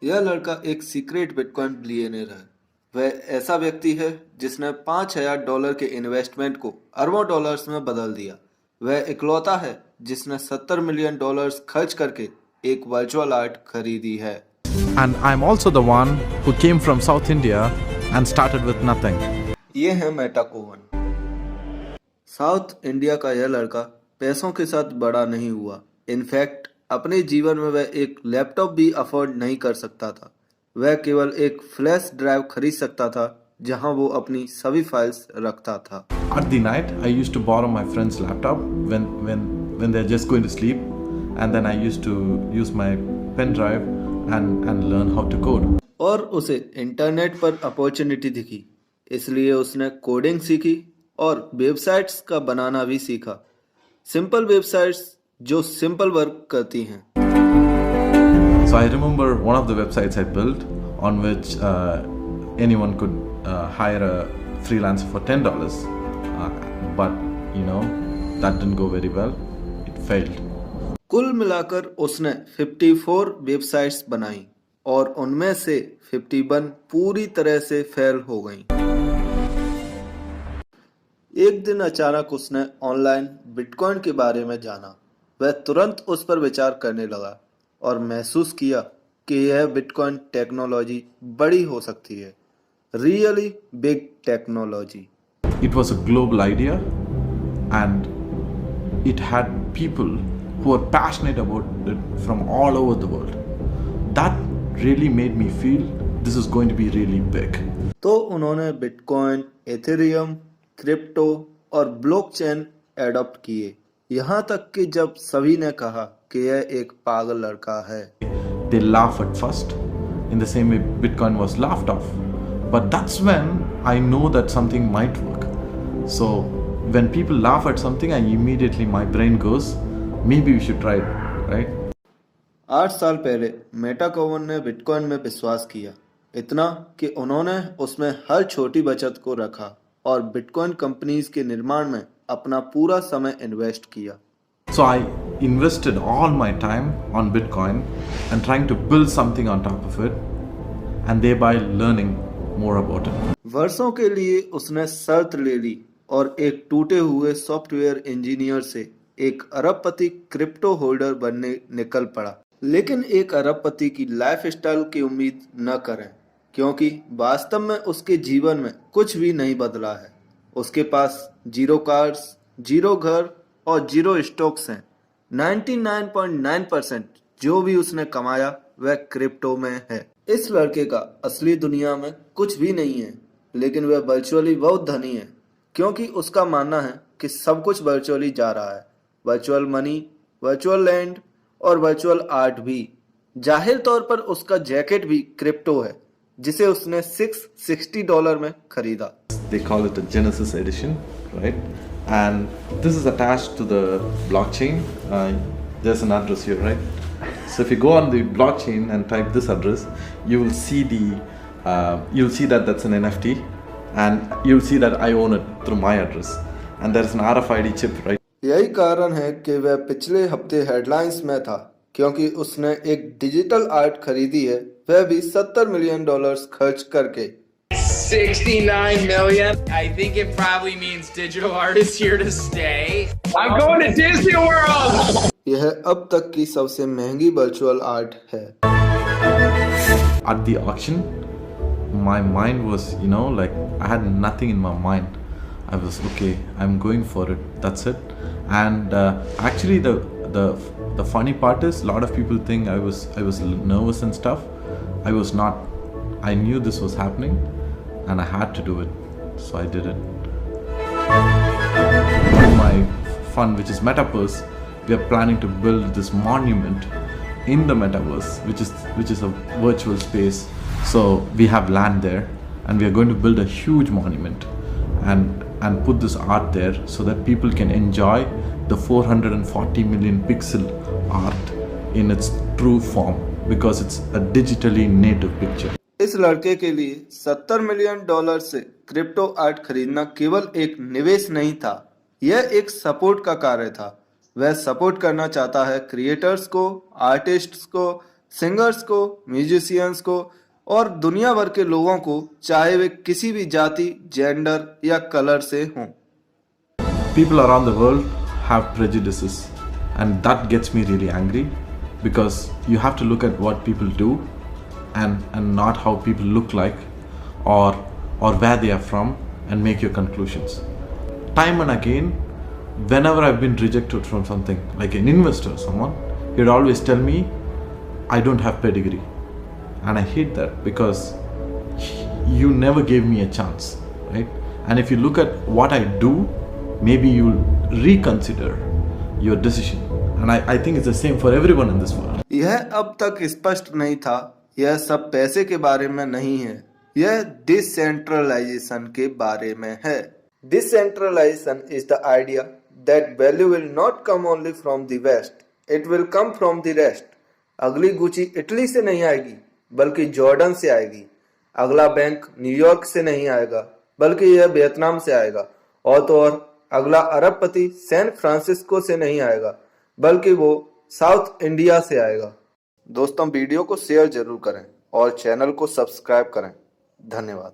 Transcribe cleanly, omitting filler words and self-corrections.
यह लड़का एक सीक्रेट बिटकॉइन बिलियनर है। वह ऐसा व्यक्ति है जिसने $5,000 के इन्वेस्टमेंट को अरबों डॉलर्स में बदल दिया। वह इकलौता है जिसने $70 मिलियन खर्च करके एक वर्चुअल आर्ट खरीदी है। And I'm also the one who came from South India and started with nothing. ये है मेटा कोवन। साउथ इंडिया का यह लड़का पैसों के साथ बड़ा नहीं हुआ। इनफैक्ट अपने जीवन में वह एक लैपटॉप भी अफोर्ड नहीं कर सकता था। वह केवल एक फ्लैश ड्राइव खरीद सकता था जहां वो अपनी सभी फाइल्स रखता था। At the night, I used to borrow my friend's laptop when they're just going to sleep, and then I used to use my pen drive and learn how to code. और उसे internet पर opportunity दिखी, इसलिए उसने coding सीखी और websites का बनाना भी सीखा। सिंपल वेबसाइट्स जो सिंपल वर्क करती हैं। So I remember one of the websites I built on which anyone could hire a freelancer for $10, but that didn't go very well. It failed. कुल मिलाकर उसने 54 वेबसाइट्स बनाई और उनमें से 51 पूरी तरह से फेल हो गईं। एक दिन अचानक उसने ऑनलाइन बिटकॉइन के बारे में जाना। वह तुरंत उस पर विचार करने लगा और महसूस किया कि यह बिटकॉइन टेक्नोलॉजी बड़ी हो सकती है। Really big technology. It was a global idea and it had people who were passionate about it from all over the world. That really made me feel this is going to be really big. तो उन्होंने bitcoin, Ethereum, crypto और blockchain adopt किए, यहाँ तक कि जब सभी ने कहा कि यह एक पागल लड़का है। They laugh at first, in the same way Bitcoin was laughed off. But that's when I know that something might work. So when people laugh at something, my brain goes, maybe we should try it, right? 8 साल पहले Meta कोवन ने bitcoin में विश्वास किया, इतना कि उन्होंने उसमें हर छोटी बचत को रखा और बिटकॉइन कंपनीज के निर्माण में अपना पूरा समय इन्वेस्ट किया। So I invested all my time on Bitcoin and trying to build something on top of it and thereby learning more about it. वर्षों के लिए उसने शर्त ले ली और एक टूटे हुए सॉफ्टवेयर इंजीनियर से एक अरबपति क्रिप्टो होल्डर बनने निकल पड़ा। लेकिन एक अरबपति की लाइफस्टाइल की उम्मीद न करें, क्योंकि वास्तव में उसके जीवन में कुछ भी नहीं बदला है। उसके पास 0 कार्स, 0 घर और 0 स्टॉक्स हैं। 99.9% जो भी उसने कमाया वह क्रिप्टो में है। इस लड़के का असली दुनिया में कुछ भी नहीं है, लेकिन वह वर्चुअली बहुत धनी है, क्योंकि उसका मानना है कि सब कुछ वर्चुअली जा रहा है। वर्चुअल मनी, वर्चुअल लैंड और वर्चुअल आर्ट भी। जाहिर तौर पर उसका जैकेट भी क्रिप्टो है, जिसे उसने $660 में खरीदा। They call it a Genesis edition, right? And this is attached to the blockchain. There's an address here, right? So if you go on the blockchain and type this address, you will see that that's an NFT, and you'll see that I own it through my address, and there's an RFID chip, right? यही कारण है कि वह पिछले हफ्ते headlines में था, क्योंकि उसने एक डिजिटल आर्ट खरीदी है, वह भी $70 मिलियन खर्च करके। 69 million. I think it probably means digital art is here to stay. I'm going to Disney World. यह अब तक की सबसे महंगी वर्चुअल आर्ट है। At the auction, my mind was, like I had nothing in my mind. I was okay. I'm going for it. That's it. And actually, the funny part is, a lot of people think I was nervous and stuff. I was not. I knew this was happening, and I had to do it. So I did it. My fund, which is Metaverse, we are planning to build this monument in the Metaverse, which is a virtual space. So we have land there, and we are going to build a huge monument and put this art there so that people can enjoy the 440 million pixel art in its true form, because it's a digitally native picture. इस लड़के के लिए $70 million से crypto art खरीदना केवल एक निवेश नहीं था, यह एक सपोर्ट का कार्य था। वह सपोर्ट करना चाहता है क्रिएटर्स को, आर्टिस्ट्स को, सिंगर्स को, म्यूजिशियंस को और दुनिया भर के लोगों को, चाहे वे किसी भी जाति, जेंडर या कलर से हों। People around the world have prejudices, and that gets me really angry because you have to look at what people do and not how people look like or where they are from and make your conclusions. Time and again, whenever I've been rejected from something, like an investor, someone, he'd always tell me, I don't have pedigree. And I hate that because you never gave me a chance, right? And if you look at what I do, maybe you'll reconsider your decision. And I think it's the same for everyone in this world. यह अब तक स्पष्ट नहीं था, यह सब पैसे के बारे में नहीं है, यह डिसेंट्रलाइजेशन के बारे में है। Decentralization is the idea that value will not come only from the west, it will come from the rest. अगली गुची इटली से नहीं आएगी, बल्कि जॉर्डन से आएगी। अगला बैंक न्यूयॉर्क से नहीं आएगा, बल्कि यह वियतनाम से आएगा। और तो और अगला अरबपति सैन फ्रांसिस्को से नहीं आएगा, बल्कि वो साउथ इंडिया से आएगा। दोस्तों, वीडियो को शेयर जरूर करें और चैनल को सब्सक्राइब करें। धन्यवाद।